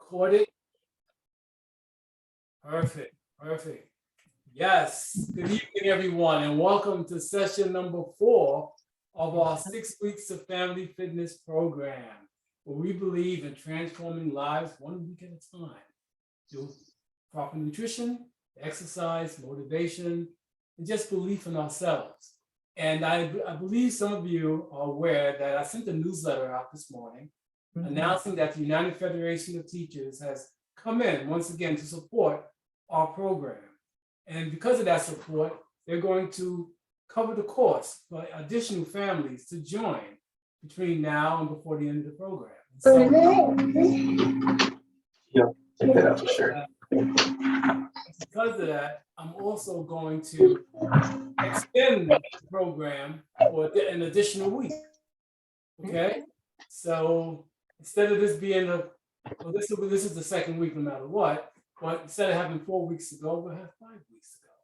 Recorded. Perfect. Perfect. Yes. Good evening, everyone, and welcome to session number 4 of our 6 weeks of family fitness program, where we believe in transforming lives one week at a time through proper nutrition, exercise, motivation, and just belief in ourselves. And I believe some of you are aware that I sent a newsletter out this morning announcing that the United Federation of Teachers has come in once again to support our program. And because of that support, they're going to cover the cost for additional families to join between now and before the end of the program. So, yeah, take that out for sure. Because of that, I'm also going to extend the program for an additional week. Okay, so instead of this being this is the second week no matter what, but instead of having 4 weeks to go, we'll have 5 weeks to go.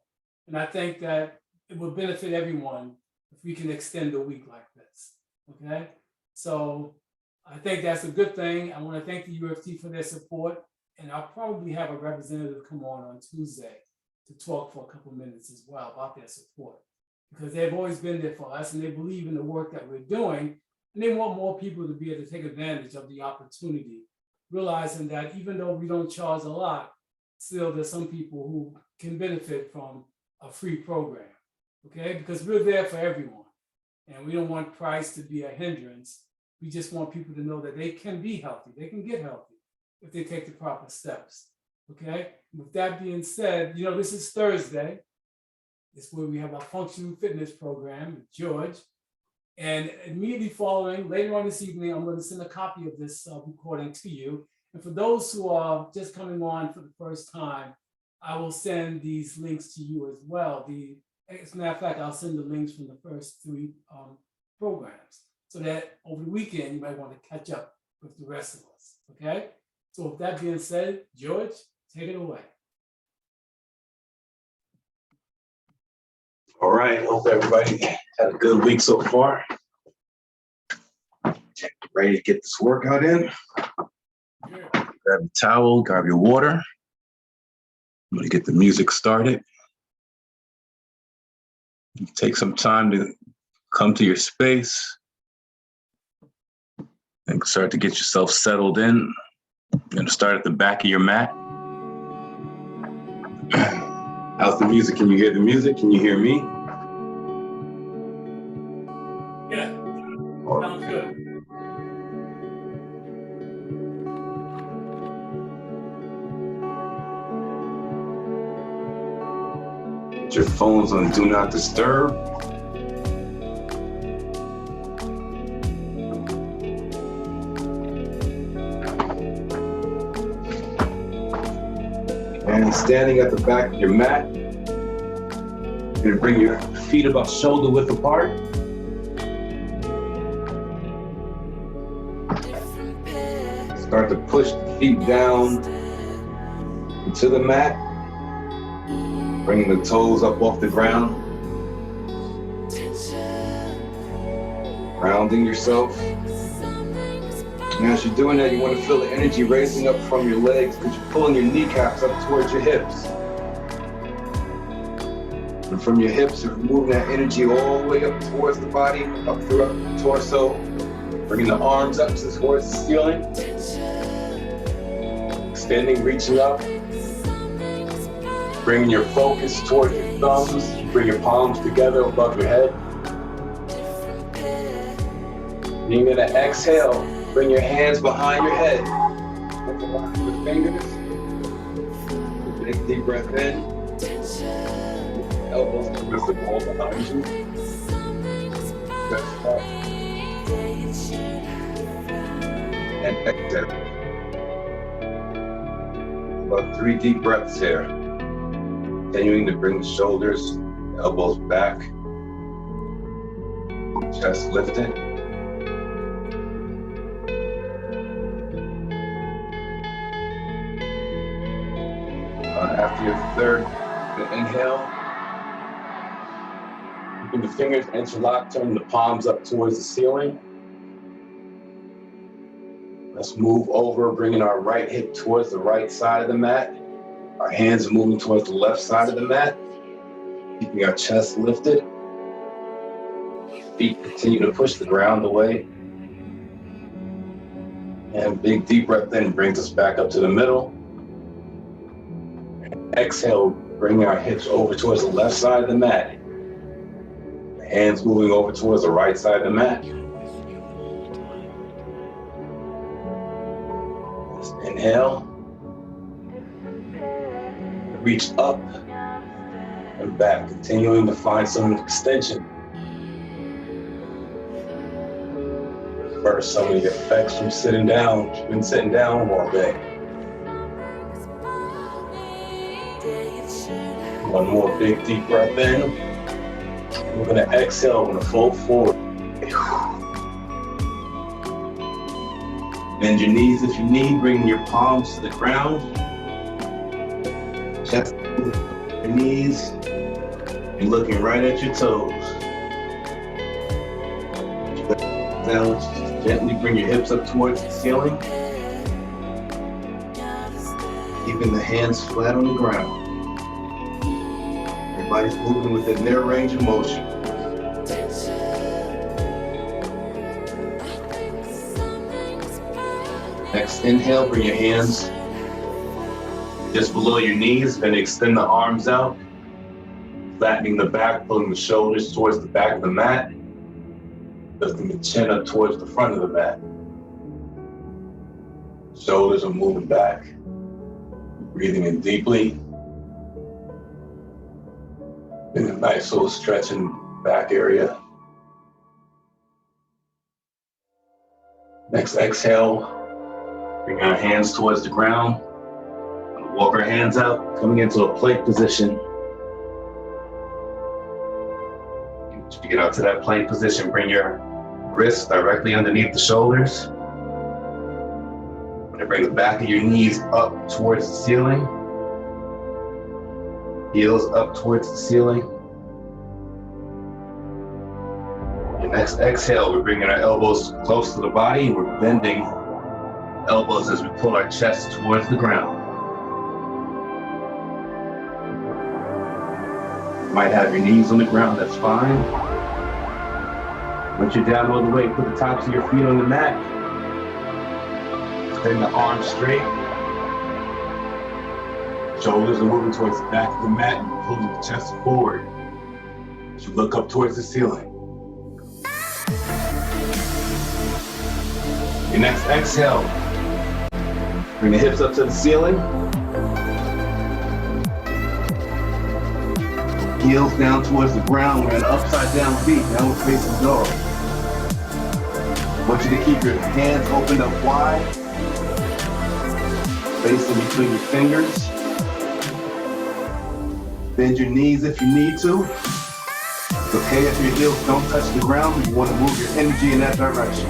And I think that it will benefit everyone if we can extend a week like this. Okay, so I think that's a good thing. I want to thank the UFT for their support, and I'll probably have a representative come on Tuesday to talk for a couple minutes as well about their support, because they've always been there for us and they believe in the work that we're doing, and they want more people to be able to take advantage of the opportunity, realizing that even though we don't charge a lot, still there's some people who can benefit from a free program, okay? Because we're there for everyone, and we don't want price to be a hindrance. We just want people to know that they can be healthy, they can get healthy if they take the proper steps, okay? With that being said, this is Thursday. It's where we have our functional fitness program with George. And immediately following, later on this evening, I'm going to send a copy of this recording to you. And for those who are just coming on for the first time, I will send these links to you as well. As a matter of fact, I'll send the links from the first 3 programs, so that over the weekend, you might want to catch up with the rest of us, okay? So with that being said, George, take it away. All right, hope everybody had a good week so far. Ready to get this workout in? Yeah. Grab a towel, grab your water. I'm gonna get the music started. Take some time to come to your space and start to get yourself settled in. You're gonna start at the back of your mat. How's the music? Can you hear the music? Can you hear me? Yeah, sounds good. Put your phones on Do Not Disturb. And standing at the back of your mat, you're gonna bring your feet about shoulder width apart. Start to push the feet down into the mat, bringing the toes up off the ground, grounding yourself. And as you're doing that, you want to feel the energy raising up from your legs because you're pulling your kneecaps up towards your hips. And from your hips, you're moving that energy all the way up towards the body, up through the torso, bringing the arms up towards the ceiling. Extending, reaching up. Bringing your focus towards your thumbs. Bring your palms together above your head. And you're gonna exhale. Bring your hands behind your head. Interlock your fingers. Take a deep breath in. Elbows against the wall behind you. Press up. And exhale. About 3 deep breaths here. Continuing to bring the shoulders, elbows back. Chest lifted. After your third inhale, keeping the fingers interlocked, turning the palms up towards the ceiling. Let's move over, bringing our right hip towards the right side of the mat. Our hands are moving towards the left side of the mat, keeping our chest lifted. Feet continue to push the ground away. And big deep breath in brings us back up to the middle. Exhale, bringing our hips over towards the left side of the mat. Hands moving over towards the right side of the mat. Let's inhale. Reach up and back, continuing to find some extension. First, some of the effects from sitting down. You've been sitting down all day. One more big deep breath in. We're gonna exhale, we're gonna fold forward. Bend your knees if you need, bring your palms to the ground. Chest, your knees, you're looking right at your toes. Down, just gently bring your hips up towards the ceiling. Keeping the hands flat on the ground. Everybody's moving within their range of motion. Next inhale, bring your hands just below your knees, then extend the arms out, flattening the back, pulling the shoulders towards the back of the mat, lifting the chin up towards the front of the mat. Shoulders are moving back, breathing in deeply. And a nice little stretch in back area. Next exhale, bring our hands towards the ground. Walk our hands out, coming into a plank position. As you get out to that plank position, bring your wrists directly underneath the shoulders. I'm gonna bring the back of your knees up towards the ceiling. Heels up towards the ceiling. Your next exhale, we're bringing our elbows close to the body. We're bending elbows as we pull our chest towards the ground. You might have your knees on the ground, that's fine. Once you're down all the way, put the tops of your feet on the mat. Extend the arms straight. Shoulders are moving towards the back of the mat and pulling the chest forward as you look up towards the ceiling. Your next exhale, bring the hips up to the ceiling. Heels down towards the ground. We're in an upside down V, downward facing dog. I want you to keep your hands opened up wide, spacing between your fingers. Bend your knees if you need to. It's okay if your heels don't touch the ground, but you want to move your energy in that direction.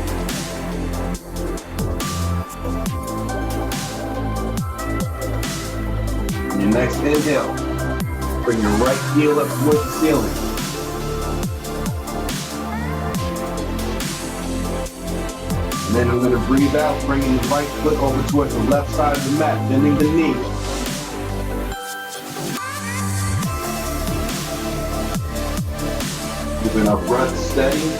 On your next inhale, bring your right heel up towards the ceiling. And then I'm going to breathe out, bringing the right foot over towards the left side of the mat, bending the knee. Keeping our breath steady.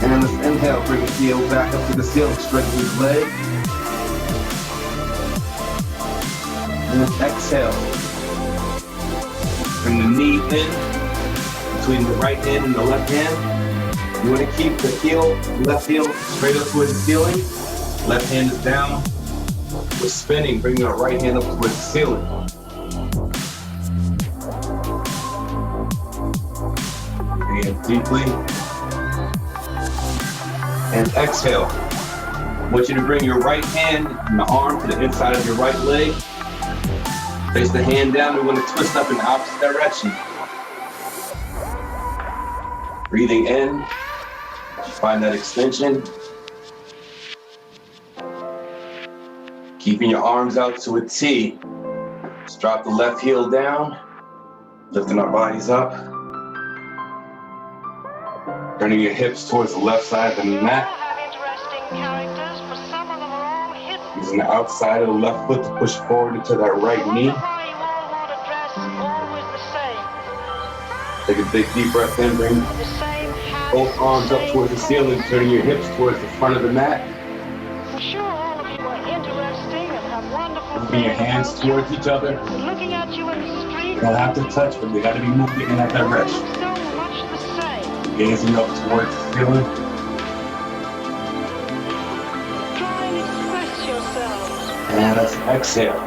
And let's inhale, bring the heel back up to the ceiling, straighten the leg. And then exhale. Bring the knee in between the right hand and the left hand. You want to keep the heel, left heel straight up towards the ceiling. Left hand is down. We're spinning, bringing our right hand up towards the ceiling. Breathe in deeply. And exhale. I want you to bring your right hand and the arm to the inside of your right leg. Place the hand down. We want to twist up in the opposite direction. Breathing in. Find that extension. Keeping your arms out to a T. Let's drop the left heel down. Lifting our bodies up. Turning your hips towards the left side of the mat. Using the outside of the left foot to push forward into that right knee. Take a big deep breath in, bring both arms up towards the ceiling, turning your hips towards the front of the mat. I'm sure all of you are interesting and have wonderful Moving your hands towards each other. Looking at you in the street. You don't have to touch, but they got to be moving in that direction. So much the same. Gazing up towards the ceiling. Try and express yourselves. And let's exhale.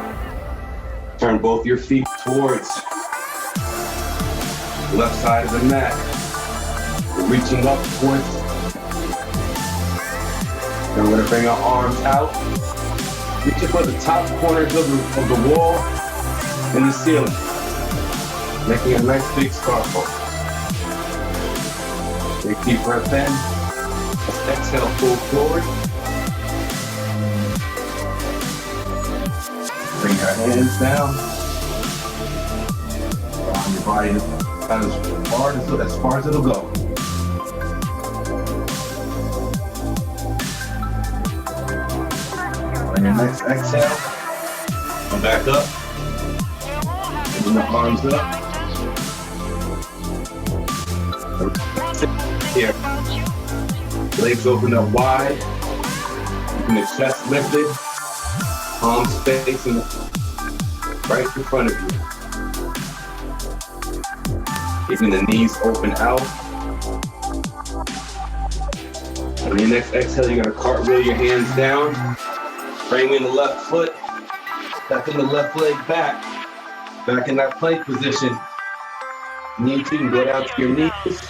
Turn both your feet towards the left side of the mat. We're reaching up towards. Then we're going to bring our arms out. Reaching for the top corners of the wall and the ceiling. Making a nice big scarf over. Take a deep breath in. Let's exhale, pull forward. Bring your hands down. Allow your body to kind of as far as it'll go. On your next exhale, come back up. Bring the arms up. Here. Legs open up wide. Keeping the chest lifted. Palms facing right in front of you. Keeping the knees open out. On your next exhale, you're gonna cartwheel your hands down. Framing the left foot. Stepping the left leg back. Back in that plank position. Knee to and go down to your knees.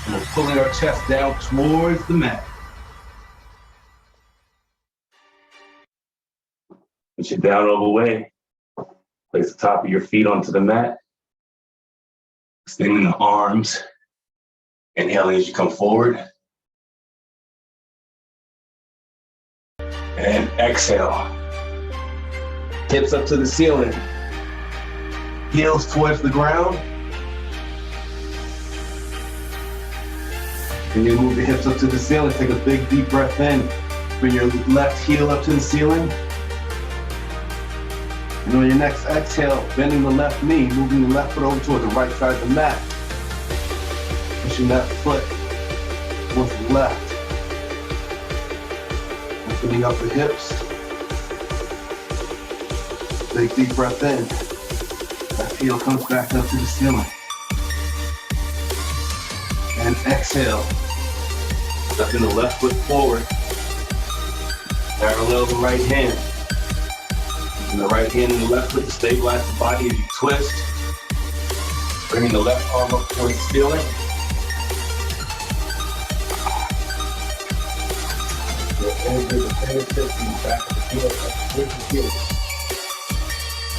And we're pulling our chest down towards the mat. Push it down all the way. Place the top of your feet onto the mat. Extending the arms. Inhaling as you come forward. And exhale. Hips up to the ceiling. Heels towards the ground. And you move the hips up to the ceiling. Take a big deep breath in. Bring your left heel up to the ceiling. And on your next exhale, bending the left knee, moving the left foot over toward the right side of the mat. Pushing that foot towards the left. Opening up the hips. Big deep breath in. Left heel comes back up to the ceiling. And exhale. Stepping the left foot forward. Parallel the right hand. Using the right hand and the left foot to stabilize the body as you twist. Bringing the left arm up towards the ceiling. Over the fingertips and back of the heel, towards the heel.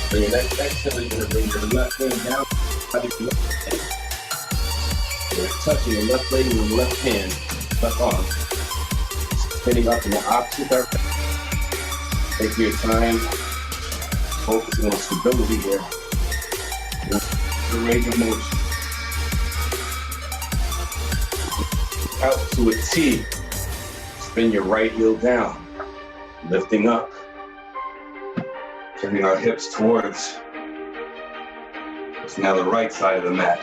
So your next exhale, you're going to bring your left hand down. You're touching your left leg and your left hand, left arm. Spinning up in the opposite direction. Take your time, focusing on stability here. The range of motion. Out to a T. Spin your right heel down, lifting up, turning our hips towards. It's now the right side of the mat.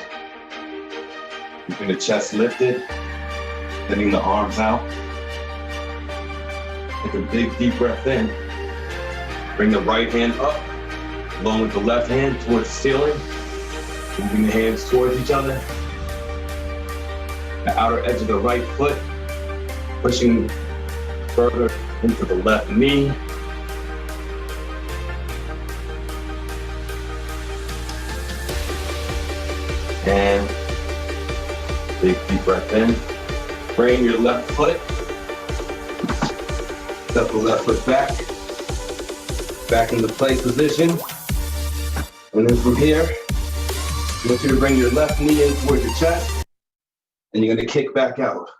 Keeping the chest lifted, bending the arms out. Take a big deep breath in. Bring the right hand up, along with the left hand towards the ceiling. Moving the hands towards each other. The outer edge of the right foot, pushing further into the left knee. And big deep breath in. Bring your left foot. Step the left foot back. Back into plank position. And then from here, I want you to bring your left knee in towards your chest. And you're going to kick back out.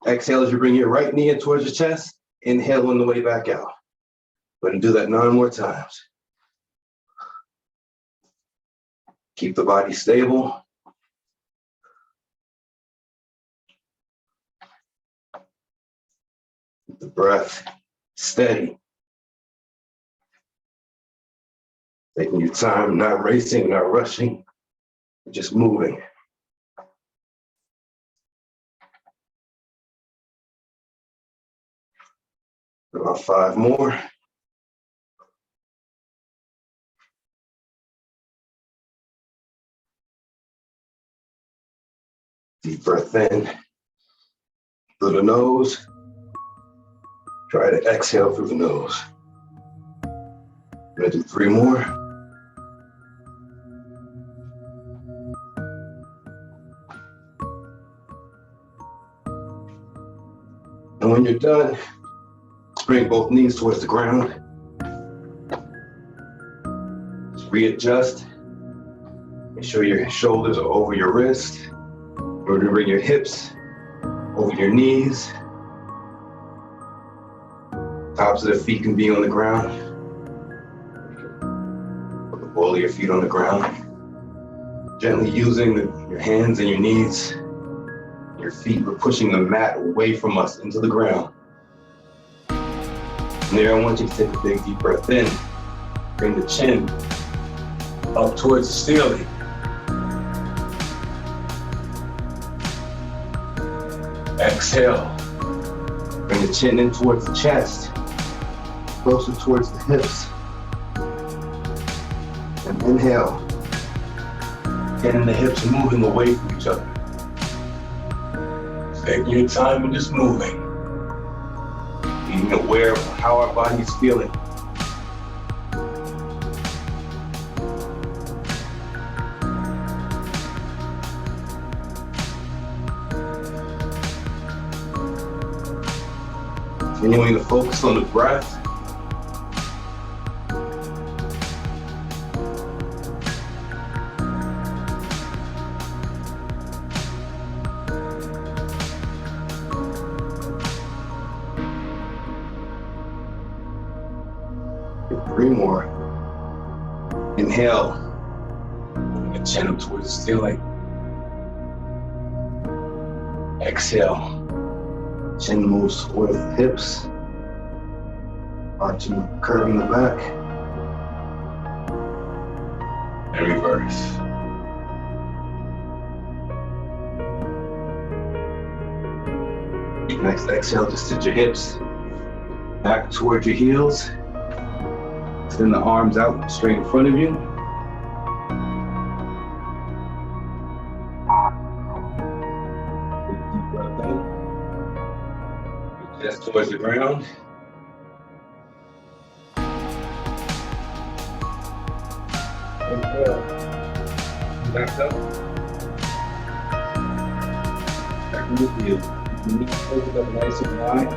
Exhale as you bring your right knee in towards your chest. Inhale on the way back out. We're going to do that 9 more times. Keep the body stable. Keep the breath steady. Taking your time, not racing, not rushing, just moving. About 5 more. Deep breath in through the nose. Try to exhale through the nose. I'm gonna do 3 more. And when you're done, bring both knees towards the ground. Just readjust. Make sure your shoulders are over your wrist. Remember to bring your hips over your knees. Tops of the feet can be on the ground. Put the ball of your feet on the ground. Gently using your hands and your knees. Your feet, we're pushing the mat away from us into the ground. And there, I want you to take a big deep breath in. Bring the chin up towards the ceiling. Exhale. Bring the chin in towards the chest, closer towards the hips. And inhale. Getting the hips moving away from each other. Taking your time and just moving. Being aware of how our body is feeling. Continuing to focus on the breath. Three more. Inhale. Bring the chin up towards the ceiling. Exhale. Chin moves towards the hips. Arching, curving the back. And reverse. Next exhale, just sit your hips back towards your heels. Extend the arms out straight in front of you. Deep breath in. Chest towards the ground. Inhale. Back up. Back with you. Knees open up nice and wide.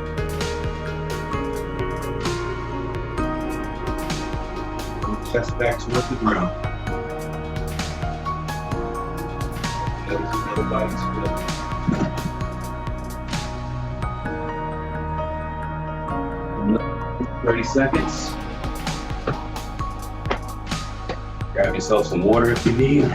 Chest back towards the ground. Notice how the body's feeling. 30 seconds. Grab yourself some water if you need.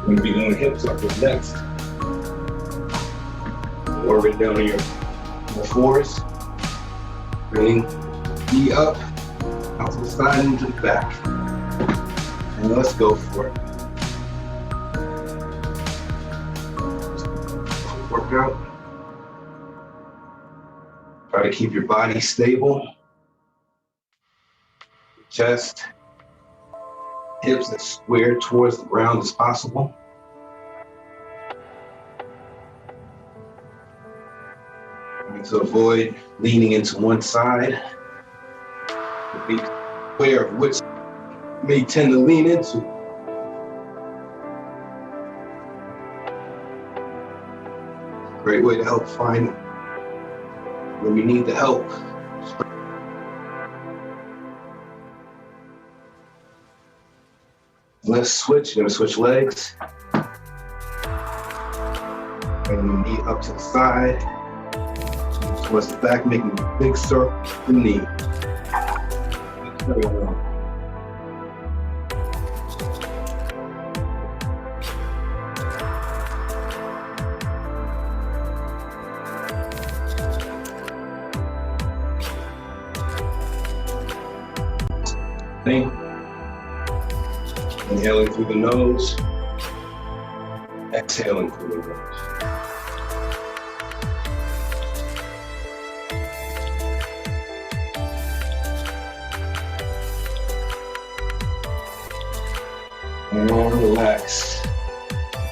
We're going to be doing hip circles next. Lower it down to your fours. Bring knee up, out to the side and to the back. And let's go for it. Workout. Try to keep your body stable. Chest, hips as square towards the ground as possible. To avoid leaning into one side. Be aware of which you may tend to lean into. Great way to help find when you need the help. Let's switch. You're gonna switch legs. Bring the knee up to the side. Towards the back, making a big circle with the knee. Inhaling through the nose, exhaling through the nose. And relax.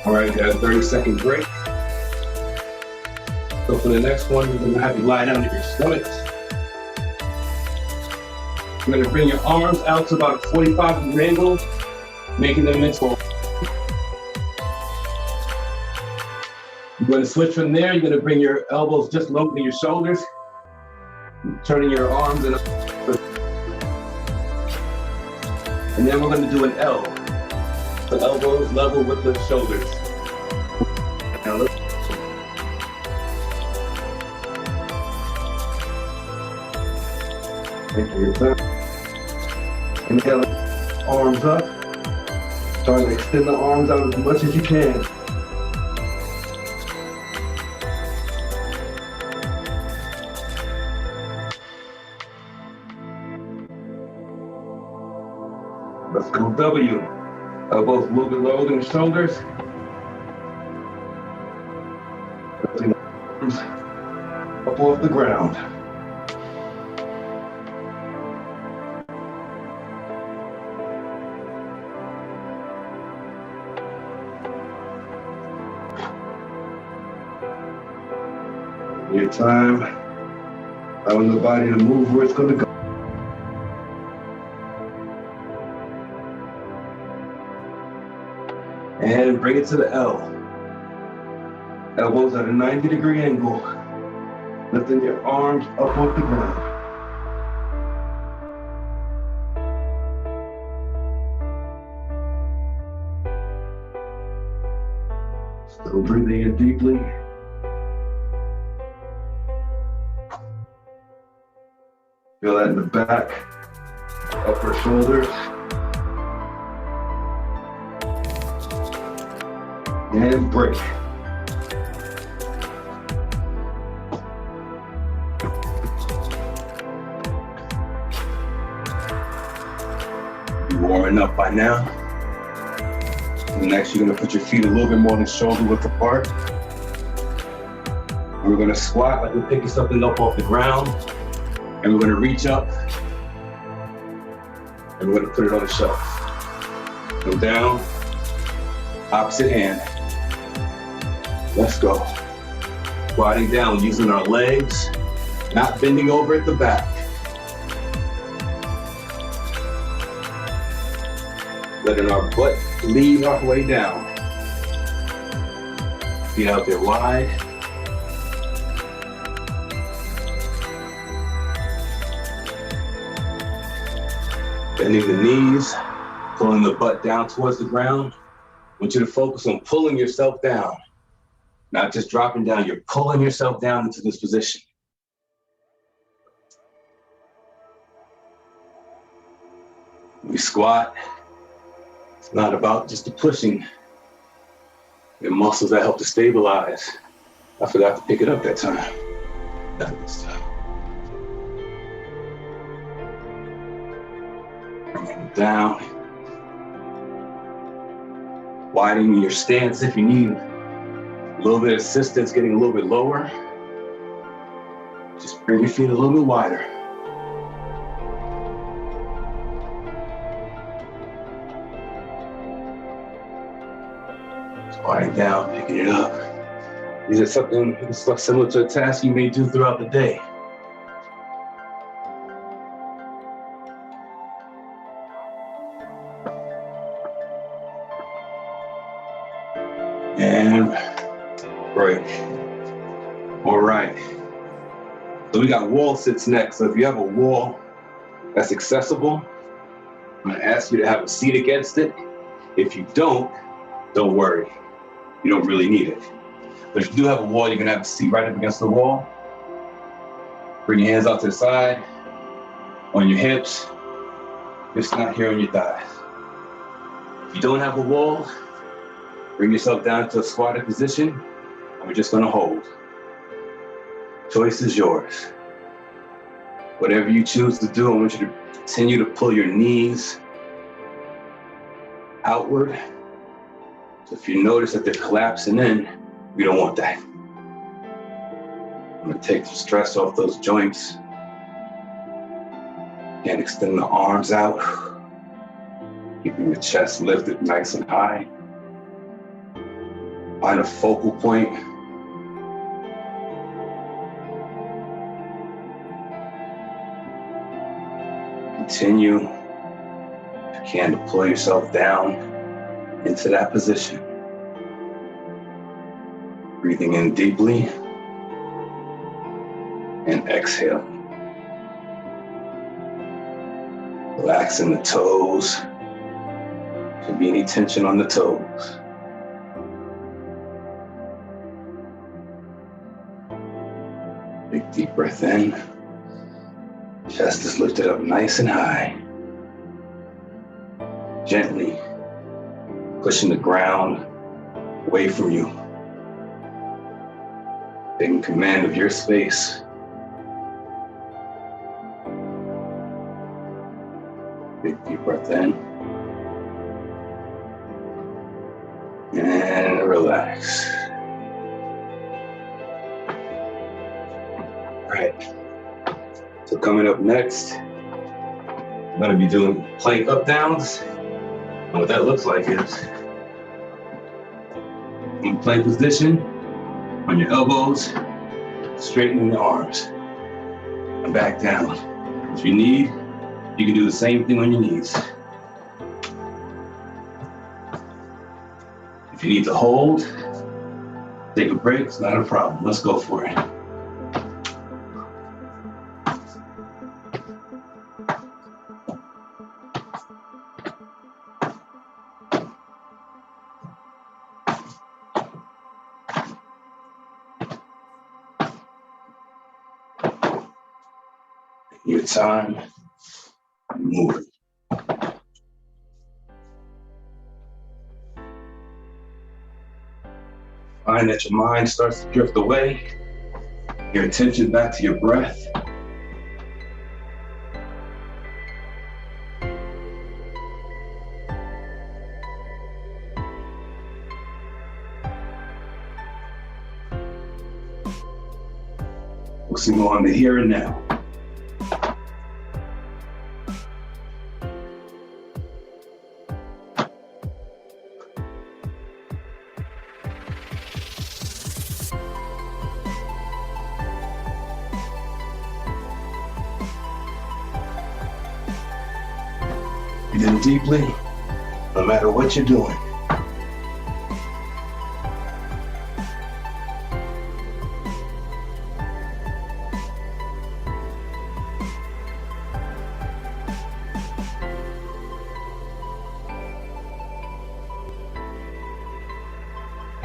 All right, got a 30-second break. So for the next one, we're gonna have you lie down to your stomachs. You're gonna bring your arms out to about a 45-degree angle, making them into. You're gonna switch from there. You're gonna bring your elbows just low to your shoulders, turning your arms in a. And then we're gonna do an L. The elbows level with the shoulders. Now let's. Take your time. Inhale, arms up. Trying to extend the arms out as much as you can. Let's go W. Elbows a little bit lower than the shoulders. Lifting the arms up off the ground. Your time, allowing the body to move where it's going to go. And bring it to the L. Elbows at a 90-degree angle. Lifting your arms up off the ground. Still breathing in deeply. Feel that in the back, upper shoulders. And break. You're warming up by now. And next, you're gonna put your feet a little bit more than shoulder width apart. And we're gonna squat like we're picking something up off the ground. And we're gonna reach up. And we're gonna put it on the shelf. Go down, opposite hand. Let's go. Squatting down, using our legs, not bending over at the back. Letting our butt lead our way down. Feet out there wide. Bending the knees, pulling the butt down towards the ground. I want you to focus on pulling yourself down. Not just dropping down, you're pulling yourself down into this position. We squat. It's not about just the pushing. Your muscles that help to stabilize. I forgot to pick it up that time. Not this time. Bring it down. Widening your stance if you need. A little bit of assistance, getting a little bit lower. Just bring your feet a little bit wider. Squatting down, picking it up. These are something it's similar to a task you may do throughout the day. And break. All right. So we got wall sits next. So if you have a wall that's accessible, I'm gonna ask you to have a seat against it. If you don't worry. You don't really need it. But if you do have a wall, you're gonna have a seat right up against the wall. Bring your hands out to the side, on your hips, just not here on your thighs. If you don't have a wall, bring yourself down to a squatted position, and we're just gonna hold. Choice is yours. Whatever you choose to do, I want you to continue to pull your knees outward. So if you notice that they're collapsing in, we don't want that. I'm gonna take the stress off those joints. And extend the arms out, keeping the chest lifted nice and high. Find a focal point. Continue, if you can, to pull yourself down into that position. Breathing in deeply and exhale. Relaxing the toes. Shouldn't be any tension on the toes. Big deep breath in. Chest is lifted up nice and high. Gently pushing the ground away from you. Taking command of your space. Big deep breath in. And relax. All right. So coming up next, I'm gonna be doing plank up downs. And what that looks like is in plank position, on your elbows, straightening the arms, and back down. If you need, you can do the same thing on your knees. If you need to hold, take a break, it's not a problem. Let's go for it. Your time, move it. Find that your mind starts to drift away, your attention back to your breath. Focusing on the here and now. Breathe in deeply, no matter what you're doing.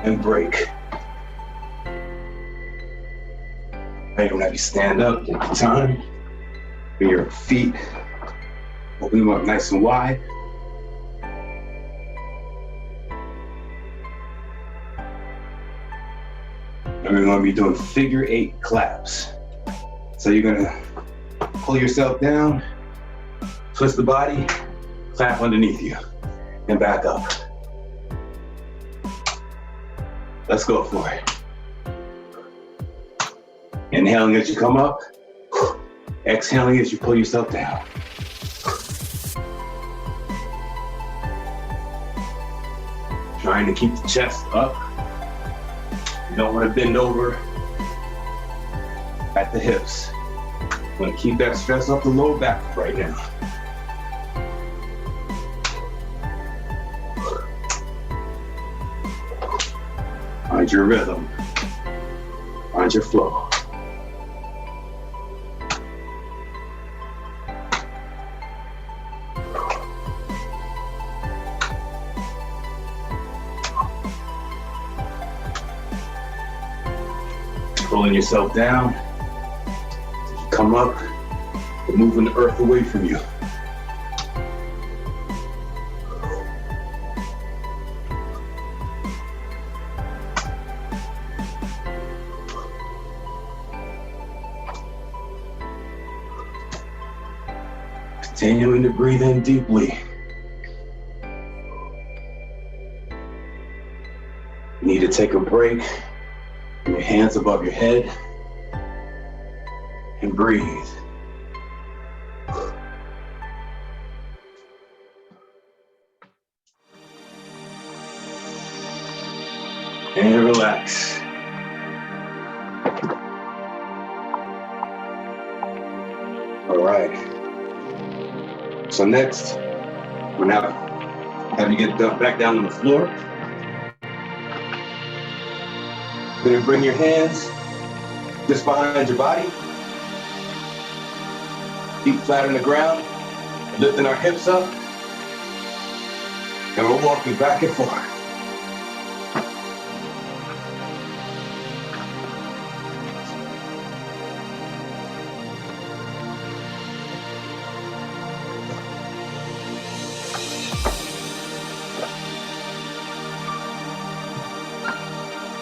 And break. Now you're gonna have you stand up, take your time. Bring your feet, open them up nice and wide. And we're gonna be doing figure 8 claps. So you're gonna pull yourself down, twist the body, clap underneath you, and back up. Let's go for it. Inhaling as you come up, exhaling as you pull yourself down. Trying to keep the chest up. You don't want to bend over at the hips. You want to keep that stress off the lower back right now. Find your rhythm. Find your flow. Pulling yourself down. As you come up, you're moving the earth away from you. Continuing to breathe in deeply. You need to take a break. Bring your hands above your head and breathe. And relax. All right. So next, we're now have you get back down on the floor. You're gonna bring your hands just behind your body. Feet flat on the ground, lifting our hips up. And we're walking back and forth.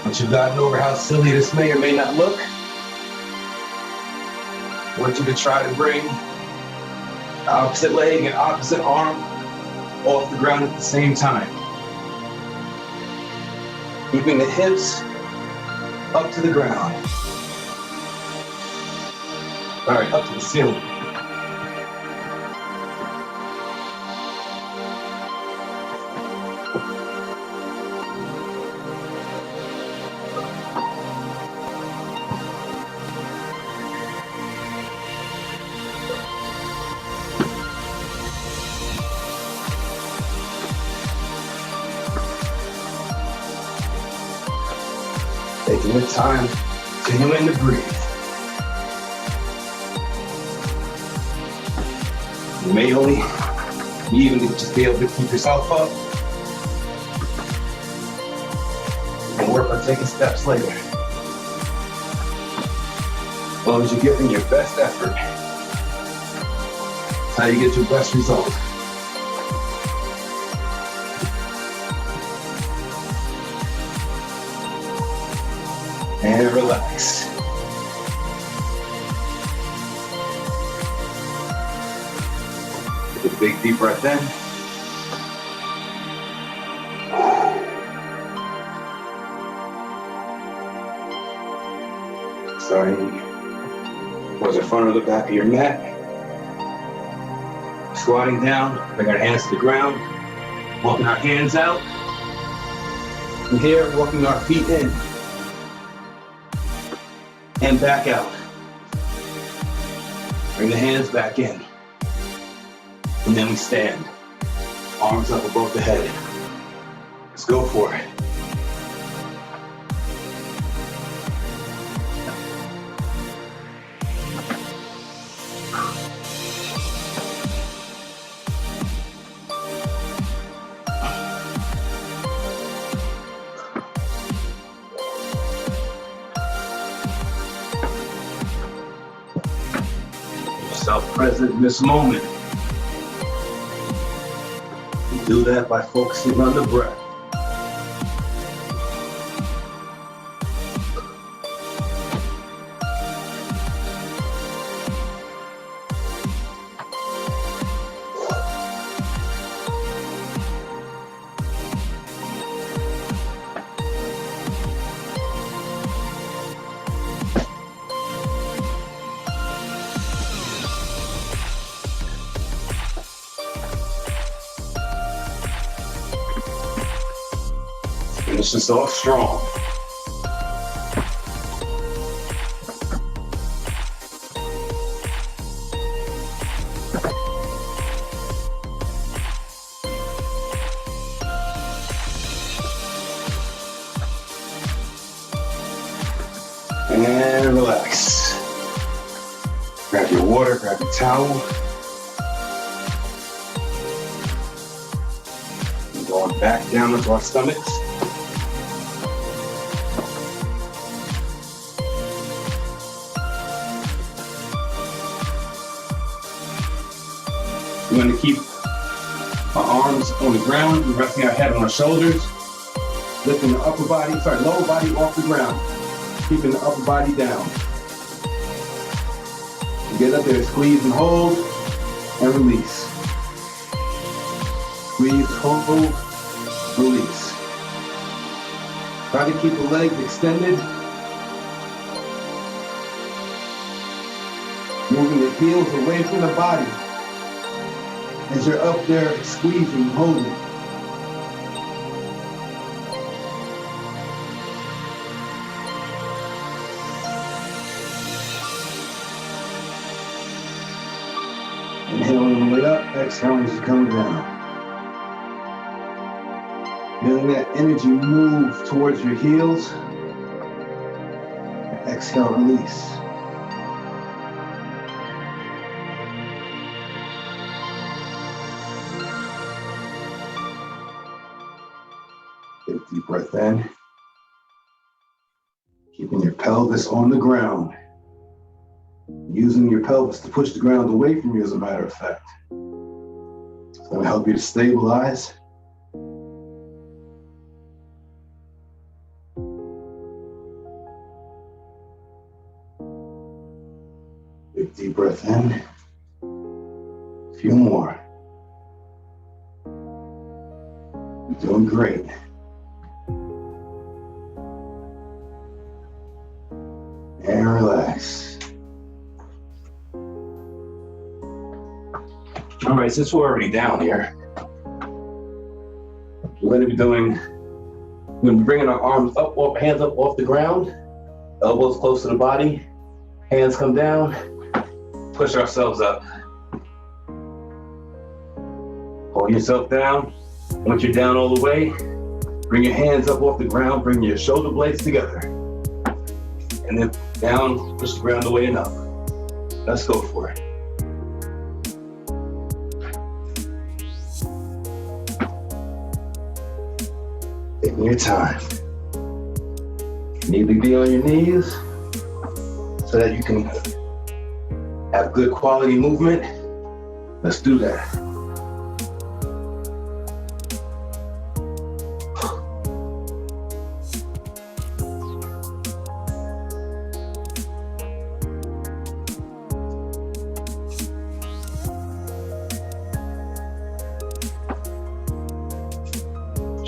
Once you've gotten over how silly this may or may not look, I want you to try to bring the opposite leg and opposite arm off the ground at the same time. Keeping the hips up to the ground. All right, up to the ceiling. Taking the time, continuing to breathe. You may only even just be able to keep yourself up. You can work on taking steps later. As long as you're giving your best effort, that's how you get your best result. And relax. Take a big deep breath in. Starting towards the front of the back of your mat. Squatting down, bring our hands to the ground. Walking our hands out. From here, walking our feet in. And back out. Bring the hands back in. And then we stand. Arms up above the head. Let's go for it. Self-present in this moment. You do that by focusing on the breath. Finish this off strong. And relax. Grab your water, grab your towel. And going back down into our stomachs. We're going to keep our arms on the ground, we're resting our head on our shoulders, lifting the lower body off the ground, keeping the upper body down. You get up there, squeeze and hold, and release. Squeeze, hold, release. Try to keep the legs extended. Moving the heels away from the body as you're up there squeezing, holding. Inhaling on the way up, exhaling as you come down. Feeling that energy move towards your heels. Exhale, release. Take a deep breath in. Keeping your pelvis on the ground. Using your pelvis to push the ground away from you, as a matter of fact. It's going to help you to stabilize. Big deep breath in. A few more. You're doing great. And relax. All right, since we're already down here, we're going to be bringing our arms up, hands up off the ground, elbows close to the body, hands come down, push ourselves up. Hold yourself down. Once you're down all the way, bring your hands up off the ground, bring your shoulder blades together. And then down, push the ground away and up. Let's go for it. Taking your time. You need to be on your knees so that you can have good quality movement. Let's do that.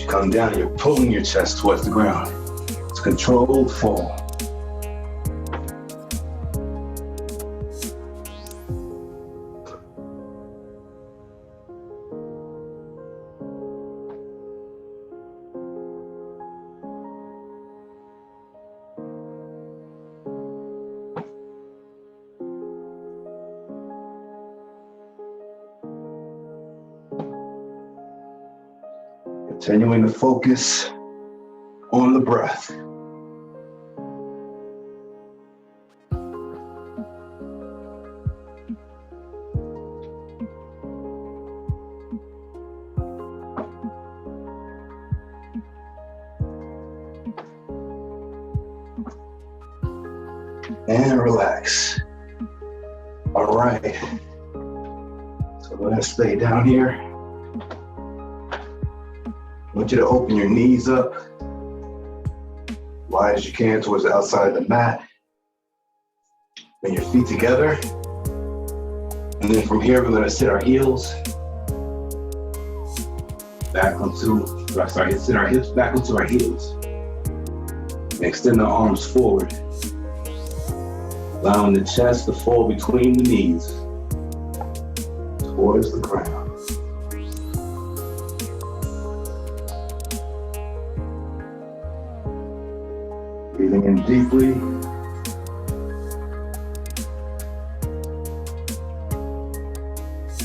Come down, you're pulling your chest towards the ground. It's a controlled fall. Continuing to focus on the breath. And relax. All right. So we're gonna stay down here. I want you to open your knees up wide as you can towards the outside of the mat. Bring your feet together. And then from here, we're going to sit our heels back onto, sit our hips back onto our heels. And extend the arms forward, allowing the chest to fall between the knees towards the ground. Breathing in deeply.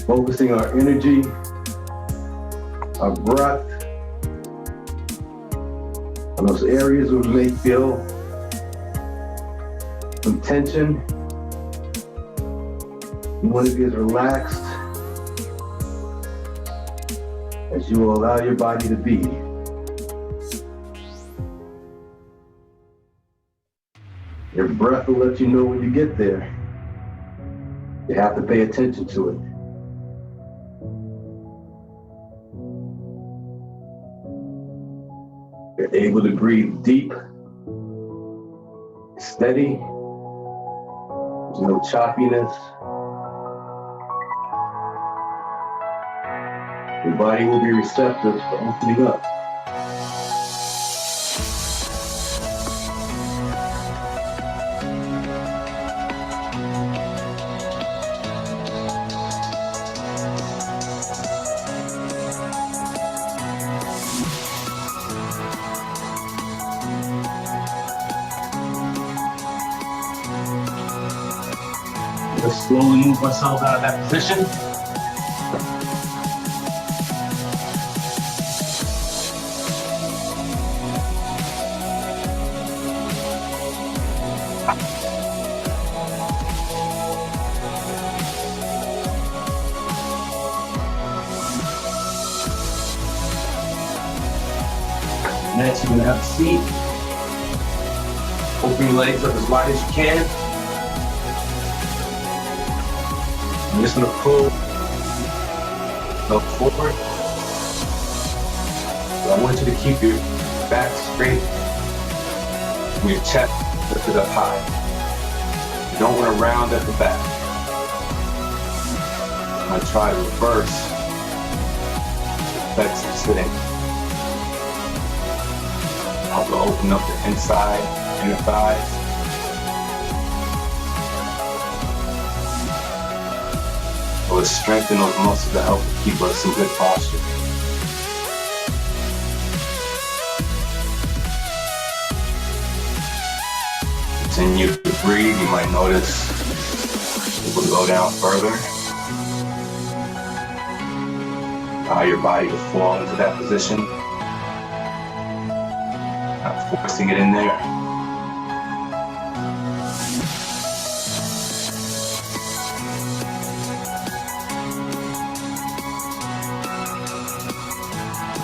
Focusing our energy, our breath, on those areas where we may feel some tension. You want to be as relaxed as you will allow your body to be. Your breath will let you know when you get there. You have to pay attention to it. You're able to breathe deep, steady. There's no choppiness. Your body will be receptive to opening up. Let's slowly move ourselves out of that position. Next, you're gonna have a seat. Open your legs up as wide as you can. I'm just gonna pull forward. So I want you to keep your back straight and your chest lifted up high. You don't want to round at the back. I'm gonna try to reverse the effects of sitting. Help to open up the inside, inner thighs. Let's strengthen those muscles to help keep us in good posture. Continue to breathe. You might notice it will go down further. Allow your body to fall into that position. Not forcing it in there.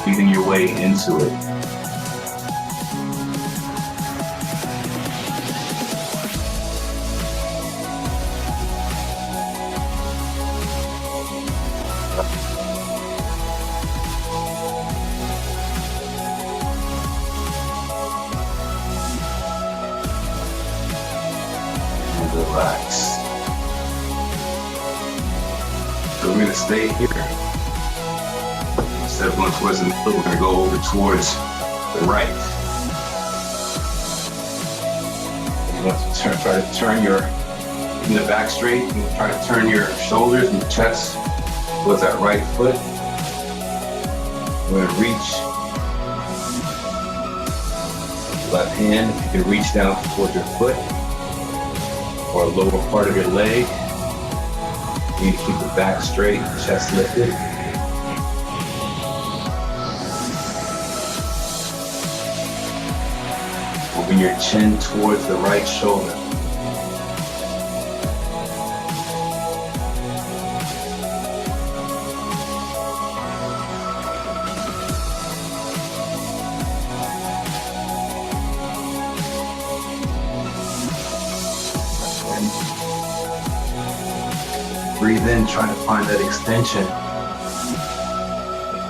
Breathing your way into it. And relax. So we're going to stay here. Instead of going towards the middle, we're going to go over towards the right. You want to try to turn your in the back straight and try to turn your shoulders and chest towards that right foot. We're going to reach the left hand. If you can reach down towards your foot or lower part of your leg. You need to keep the back straight, chest lifted. Moving your chin towards the right shoulder. Breathe in, try to find that extension.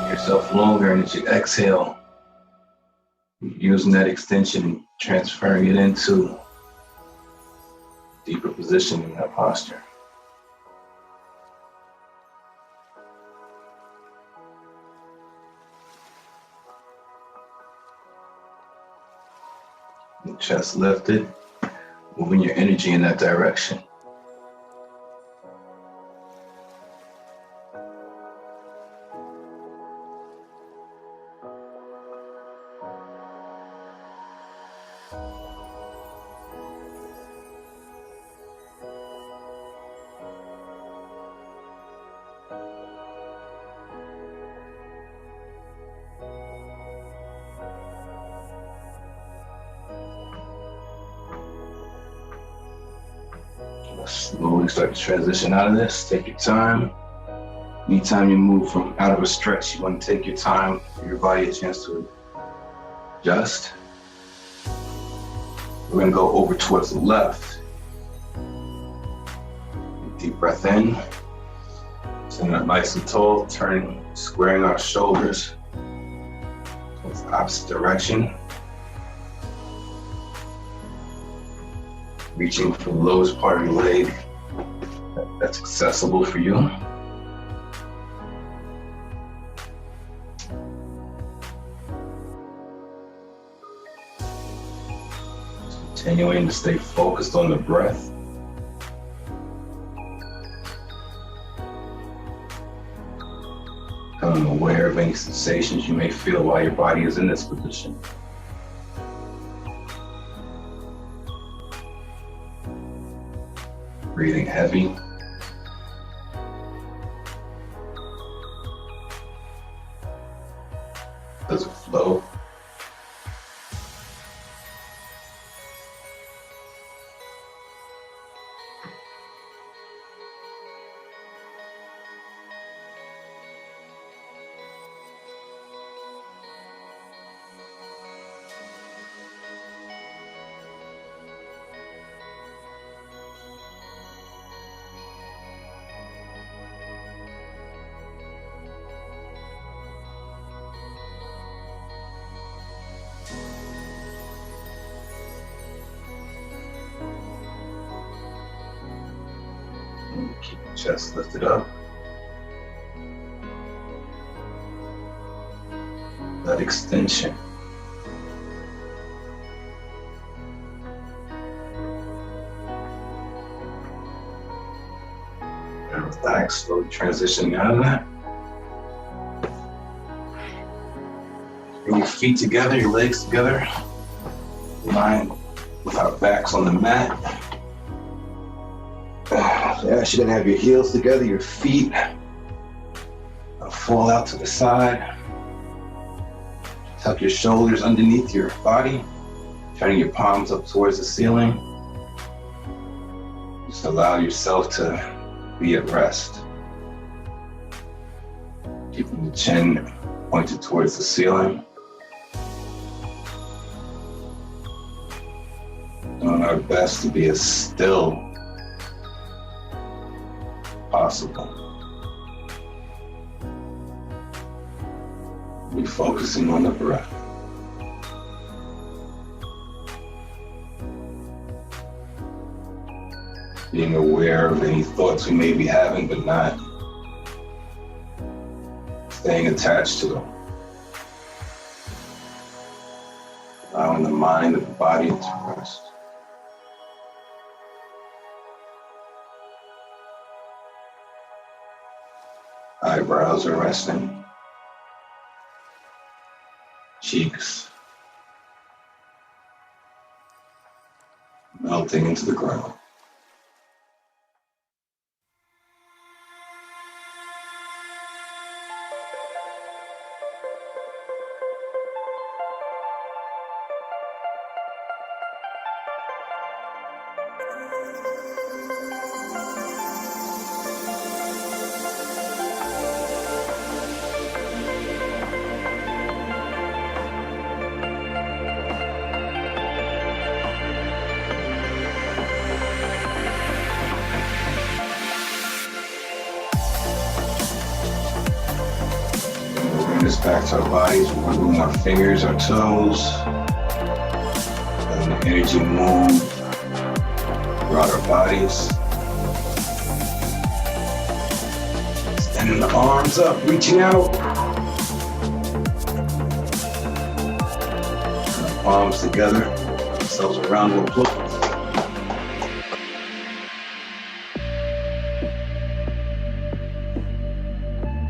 Make yourself longer, and as you exhale, using that extension and transferring it into deeper position in that posture. The chest lifted, moving your energy in that direction. Slowly start to transition out of this. Take your time. Anytime you move from out of a stretch, you want to take your time, give your body a chance to adjust. We're going to go over towards the left. Deep breath in. Sitting up nice and tall, turning, squaring our shoulders towards the opposite direction. Reaching for the lowest part of your leg that's accessible for you. Continuing to stay focused on the breath. Becoming aware of any sensations you may feel while your body is in this position. Breathing heavy. Does it flow? Keep the chest lifted up. That extension. And relax, slowly transitioning out of that. Bring your feet together, your legs together. Line with our backs on the mat. Yeah, you're gonna have your heels together, your feet fall out to the side. Tuck your shoulders underneath your body, turning your palms up towards the ceiling. Just allow yourself to be at rest. Keeping the chin pointed towards the ceiling. Doing our best to be as still possible. Be focusing on the breath. Being aware of any thoughts we may be having, but not staying attached to them. Allowing the mind and the body to rest. Eyebrows are resting. Cheeks melting into the ground. This back to our bodies, we're moving our fingers, our toes, letting the energy move throughout our bodies. Extending the arms up, reaching out. And our palms together, ourselves a round of applause.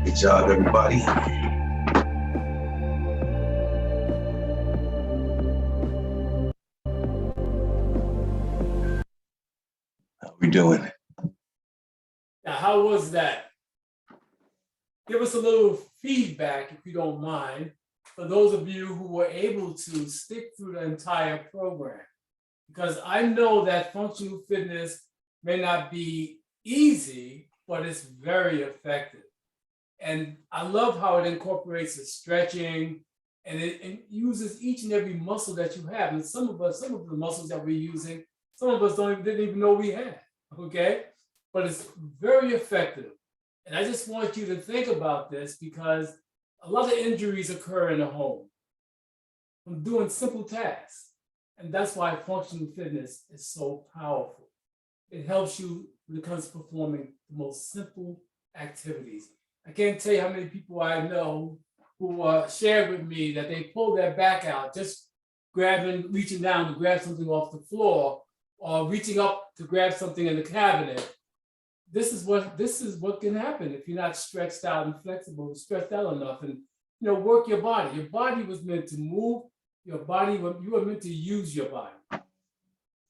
Good job, everybody. How we doing? Now, how was that? Give us a little feedback, if you don't mind, for those of you who were able to stick through the entire program. Because I know that functional fitness may not be easy, but it's very effective. And I love how it incorporates the stretching, and it uses each and every muscle that you have. And some of the muscles that we're using, some of us didn't even know we had, okay? But it's very effective. And I just want you to think about this, because a lot of injuries occur in the home from doing simple tasks. And that's why functional fitness is so powerful. It helps you when it comes to performing the most simple activities. I can't tell you how many people I know who shared with me that they pulled their back out just reaching down to grab something off the floor, or reaching up to grab something in the cabinet. This is what can happen if you're not stretched out and flexible, stretched out enough, and work your body. Your body was meant to move. You were meant to use your body.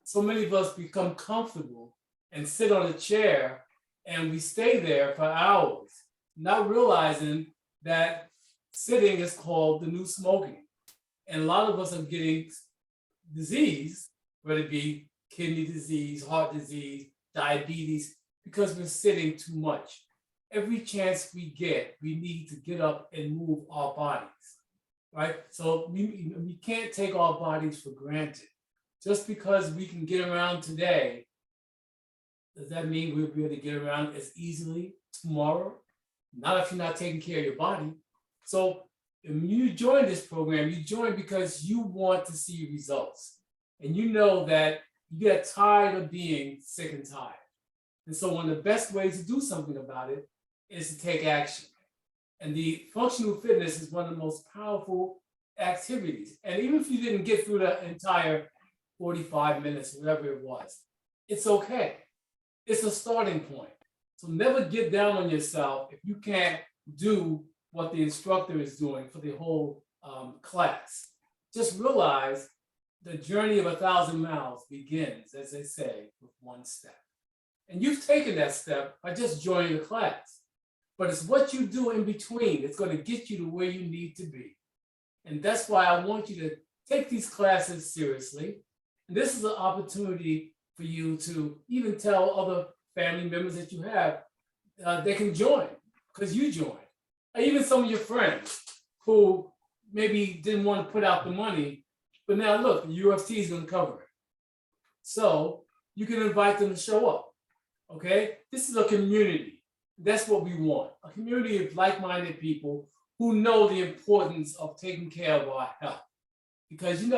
So many of us become comfortable and sit on a chair, and we stay there for hours, not realizing that sitting is called the new smoking. And a lot of us are getting disease, whether it be kidney disease, heart disease, diabetes, because we're sitting too much. Every chance we get, we need to get up and move our bodies, right? So we can't take our bodies for granted. Just because we can get around today, does that mean we'll be able to get around as easily tomorrow? Not if you're not taking care of your body. So when you join this program, you join because you want to see results. And you know that you get tired of being sick and tired. And so one of the best ways to do something about it is to take action. And the functional fitness is one of the most powerful activities. And even if you didn't get through the entire 45 minutes, whatever it was, it's okay. It's a starting point. So never get down on yourself if you can't do what the instructor is doing for the whole class. Just realize the journey of 1,000 miles begins, as they say, with one step. And you've taken that step by just joining the class. But it's what you do in between that's going to get you to where you need to be. And that's why I want you to take these classes seriously. And this is an opportunity for you to even tell other family members that you have they can join because you joined. Or even some of your friends who maybe didn't want to put out the money, but now look, the UFC is going to cover it. So you can invite them to show up. Okay, this is a community. That's what we want. A community of like-minded people who know the importance of taking care of our health. Because, it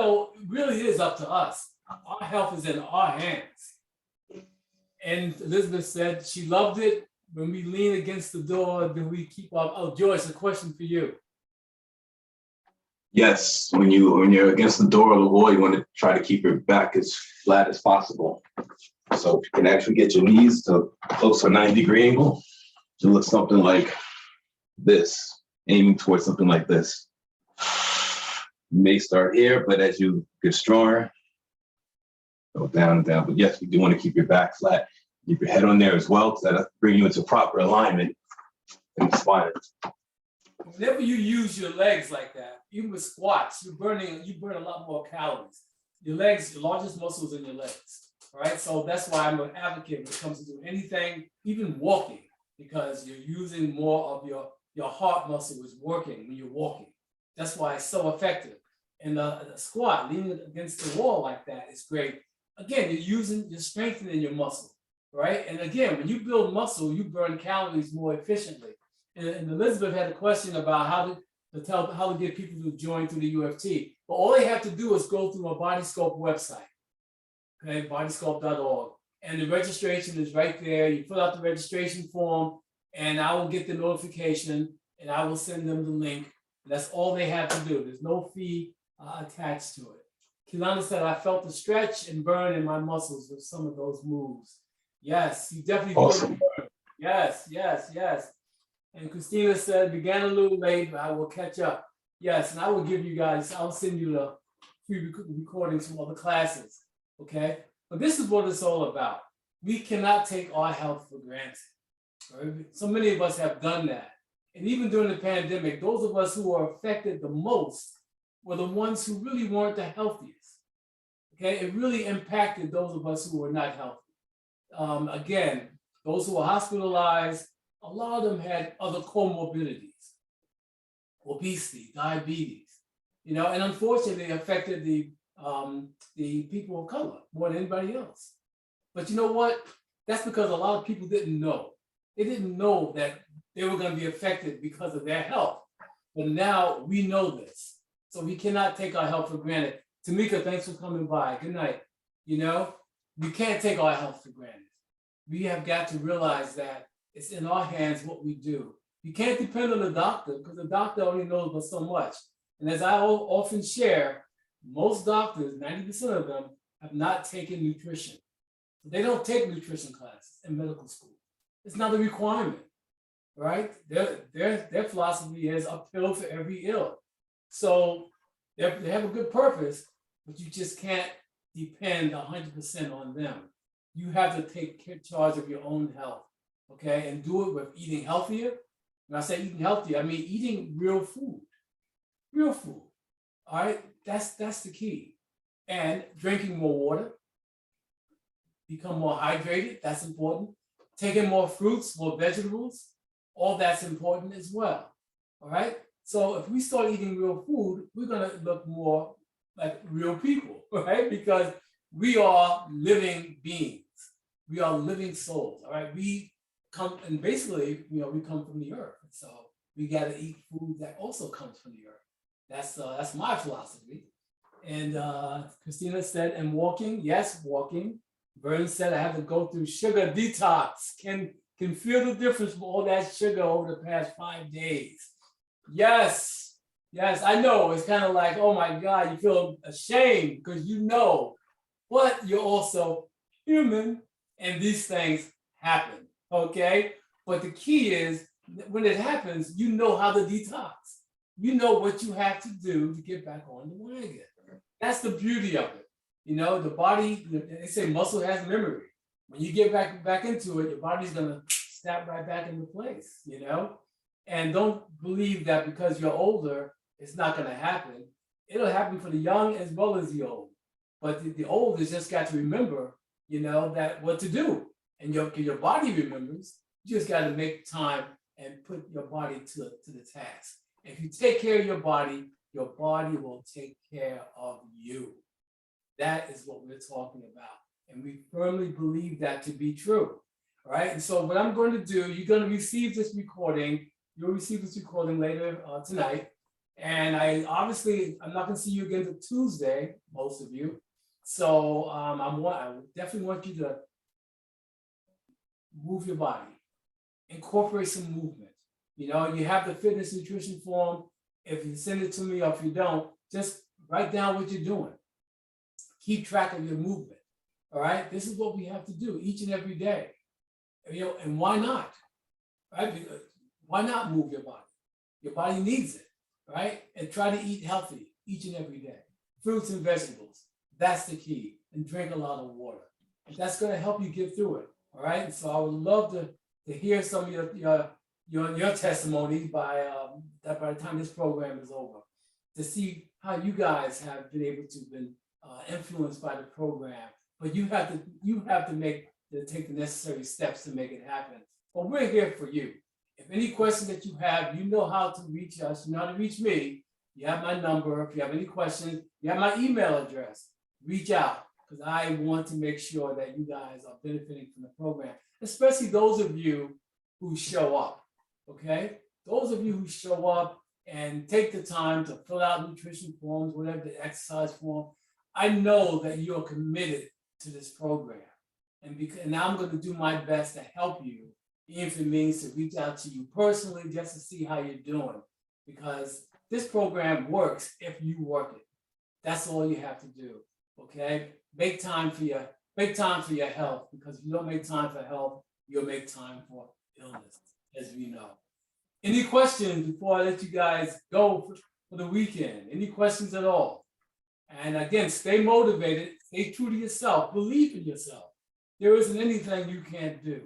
really is up to us. Our health is in our hands. And Elizabeth said she loved it. When we lean against the door, do we keep up? Oh, Joyce, a question for you. Yes, when you're against the door or the wall, you want to try to keep your back as flat as possible. So if you can actually get your knees to close to a 90-degree angle, to look something like this, aiming towards something like this. You may start here, but as you get stronger, go down and down. But yes, you do want to keep your back flat. Keep your head on there as well, because that'll bring you into proper alignment in the spine. Whenever you use your legs like that, even with squats, you burn a lot more calories. Your legs, your largest muscles in your legs. All right, so that's why I'm an advocate when it comes to doing anything, even walking, because you're using more of your heart muscle is working when you're walking. That's why it's so effective. And the squat, leaning against the wall like that is great. Again, you're strengthening your muscle, right? And again, when you build muscle, you burn calories more efficiently. And Elizabeth had a question about how to get people to join through the UFT. But all they have to do is go through a Bodyscope website. Okay, bodyscope.org. And the registration is right there. You fill out the registration form, and I will get the notification, and I will send them the link. And that's all they have to do. There's no fee attached to it. Kilana said, I felt the stretch and burn in my muscles with some of those moves. Yes, you definitely awesome. feel the burn. Yes. And Christina said, began a little late, but I will catch up. Yes, and I will give you guys, I'll send you the free recordings from other classes. Okay, but this is what it's all about. We cannot take our health for granted. Right? So many of us have done that. And even during the pandemic, those of us who were affected the most were the ones who really weren't the healthiest. Okay, it really impacted those of us who were not healthy. Again, those who were hospitalized, a lot of them had other comorbidities, obesity, diabetes, and unfortunately affected the people of color more than anybody else. But you know what? That's because a lot of people didn't know. They didn't know that they were going to be affected because of their health. But now we know this. So we cannot take our health for granted. Tamika, thanks for coming by. Good night. We can't take our health for granted. We have got to realize that it's in our hands what we do. You can't depend on the doctor because the doctor only knows but so much. And as I often share, most doctors, 90% of them, have not taken nutrition. They don't take nutrition classes in medical school. It's not a requirement, right? Their philosophy is a pill for every ill. So they have a good purpose, but you just can't depend 100% on them. You have to take charge of your own health, okay? And do it with eating healthier. When I say eating healthier, I mean eating real food, all right? That's the key. And drinking more water, become more hydrated, that's important. Taking more fruits, more vegetables, all that's important as well, all right? So if we start eating real food, we're gonna look more like real people, right? Because we are living beings. We are living souls, all right? We come, and basically, we come from the earth. So we gotta eat food that also comes from the earth. That's my philosophy. And Christina said, and walking, yes, walking. Vern said I have to go through sugar detox. Can feel the difference from all that sugar over the past 5 days. Yes, I know. It's kind of like, oh my God, you feel ashamed because but you're also human and these things happen, okay? But the key is when it happens, you know how to detox. You know what you have to do to get back on the wagon. That's the beauty of it. The body, they say muscle has memory. When you get back into it, your body's gonna snap right back into place, And don't believe that because you're older, it's not gonna happen. It'll happen for the young as well as the old. But the old has just got to remember, that what to do. And your body remembers, you just gotta make time and put your body to the task. If you take care of your body will take care of you. That is what we're talking about. And we firmly believe that to be true. All right. And so what I'm going to do, you're going to receive this recording. You'll receive this recording later tonight. And I'm not going to see you again until Tuesday, most of you. So I definitely want you to move your body, incorporate some movement. You have the fitness nutrition form. If you send it to me or if you don't, just write down what you're doing. Keep track of your movement. All right. This is what we have to do each and every day. And why not? Right? Because why not move your body? Your body needs it, right? And try to eat healthy each and every day. Fruits and vegetables. That's the key. And drink a lot of water. And that's going to help you get through it. All right. And so I would love to hear some of your testimonies by the time this program is over, to see how you guys have been able to been influenced by the program. But you have to take the necessary steps to make it happen. But we're here for you. If any questions that you have, you know how to reach us. You know how to reach me. You have my number. If you have any questions, you have my email address. Reach out, because I want to make sure that you guys are benefiting from the program, especially those of you who show up, okay? Those of you who show up and take the time to fill out nutrition forms, whatever the exercise form. I know that you're committed to this program. And I'm going to do my best to help you, even if it means to reach out to you personally just to see how you're doing. Because this program works if you work it. That's all you have to do. Okay? Make time for your health, because if you don't make time for health, you'll make time for illness, as we know. Any questions before I let you guys go for the weekend? Any questions at all? And again, stay motivated, stay true to yourself, believe in yourself. There isn't anything you can't do.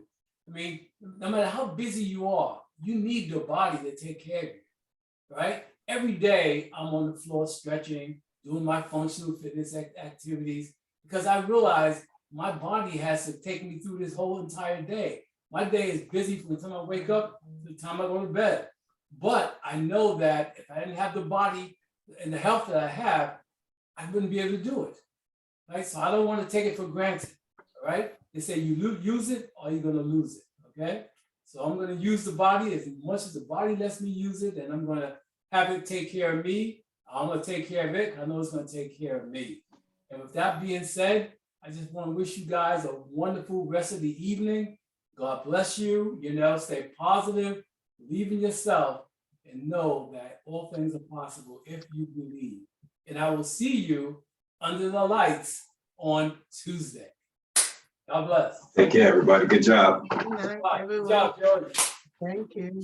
I mean, no matter how busy you are, you need your body to take care of you, right? Every day I'm on the floor stretching, doing my functional fitness activities, because I realize my body has to take me through this whole entire day. My day is busy from the time I wake up to the time I go to bed. But I know that if I didn't have the body and the health that I have, I wouldn't be able to do it, right? So I don't want to take it for granted, all right? They say you use it or you're going to lose it, okay? So I'm going to use the body as much as the body lets me use it, and I'm going to have it take care of me. I'm going to take care of it. I know it's going to take care of me. And with that being said, I just want to wish you guys a wonderful rest of the evening. God bless you. Stay positive, believe in yourself, and know that all things are possible if you believe. and I will see you under the lights on Tuesday. God bless. Take care, everybody. Good job. Good night, Bye. Good everyone. job, George. Thank you.